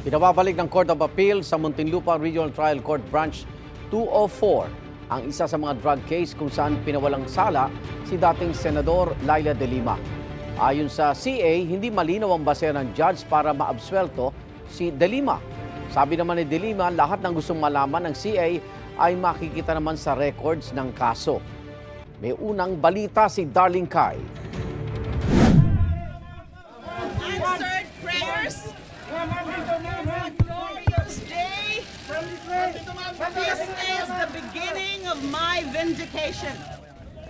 Pinababalik ng Court of Appeal sa Muntinlupa Regional Trial Court Branch 204 ang isa sa mga drug case kung saan pinawalang sala si dating Senador Laila De Lima. Ayon sa CA, hindi malinaw ang base ng judge para maabsuelto si De Lima. Sabi naman ni De Lima, lahat ng gustong malaman ng CA ay makikita naman sa records ng kaso. May unang balita si Darlene Kai. Answered prayers. Glorious day. This is the beginning of my vindication.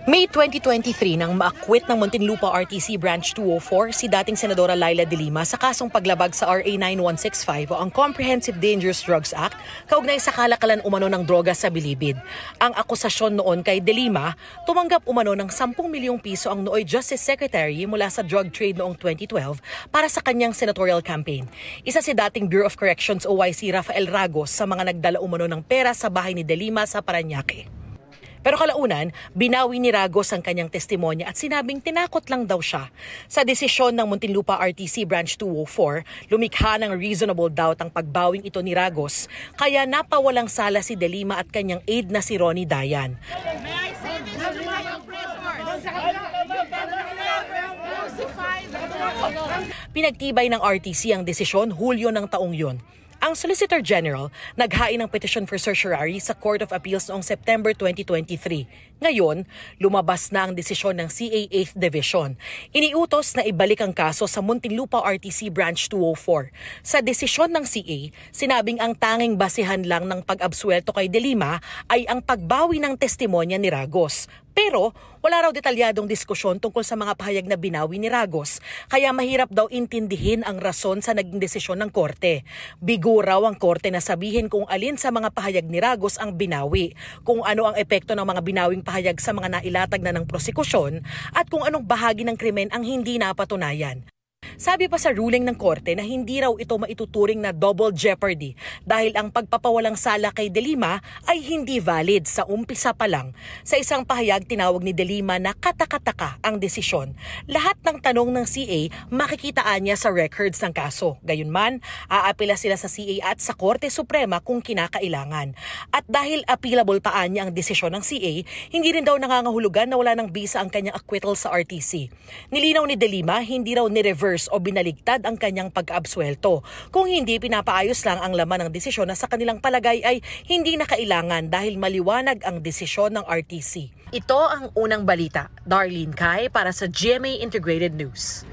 May 2023 nang maakwit ng Muntinlupa RTC Branch 204 si dating Senadora Laila De Lima sa kasong paglabag sa RA 9165 o ang Comprehensive Dangerous Drugs Act kaugnay sa kalakalan umano ng droga sa Bilibid. Ang akusasyon noon kay De Lima, tumanggap umano ng 10 milyong piso ang nooy Justice Secretary mula sa drug trade noong 2012 para sa kanyang senatorial campaign. Isa si dating Bureau of Corrections OIC Rafael Ragos sa mga nagdala umano ng pera sa bahay ni De Lima sa Parañaque. Pero kalaunan, binawi ni Ragos ang kanyang testimonya at sinabing tinakot lang daw siya. Sa desisyon ng Muntinlupa RTC Branch 204, lumikha ng reasonable doubt ang pagbawing ito ni Ragos, kaya napawalang sala si De Lima at kanyang aide na si Ronnie Dayan. May I say this to my oppressors? Pinagtibay ng RTC ang desisyon Hulyo ng taong yun. Ang Solicitor General naghain ng petition for certiorari sa Court of Appeals noong September 2023. Ngayon, lumabas na ang desisyon ng CA 8th Division. Iniutos na ibalik ang kaso sa Muntinlupa RTC Branch 204. Sa desisyon ng CA, sinabing ang tanging basihan lang ng pag-absuelto kay De Lima ay ang pagbawi ng testimonya ni Ragos. Pero wala raw detalyadong diskusyon tungkol sa mga pahayag na binawi ni Ragos, kaya mahirap daw intindihin ang rason sa naging desisyon ng korte. Bigo raw ang korte na sabihin kung alin sa mga pahayag ni Ragos ang binawi, kung ano ang epekto ng mga binawing pahayag sa mga nailatag na ng prosekusyon, at kung anong bahagi ng krimen ang hindi napatunayan. Sabi pa sa ruling ng korte na hindi raw ito maituturing na double jeopardy dahil ang pagpapawalang sala kay De Lima ay hindi valid sa umpisa pa lang. Sa isang pahayag, tinawag ni De Lima na katakataka ang desisyon. Lahat ng tanong ng CA makikitaan niya sa records ng kaso. Gayunman, aapila sila sa CA at sa Korte Suprema kung kinakailangan. At dahil appealable pa niya ang desisyon ng CA, hindi rin daw nangangahulugan na wala ng bisa ang kanyang acquittal sa RTC. Nilinaw ni De Lima, hindi raw ni-reverse o binaligtad ang kanyang pag-absuelto. Kung hindi, pinapaayos lang ang laman ng desisyon na sa kanilang palagay ay hindi na kailangan dahil maliwanag ang desisyon ng RTC. Ito ang unang balita. Darlene Kai para sa GMA Integrated News.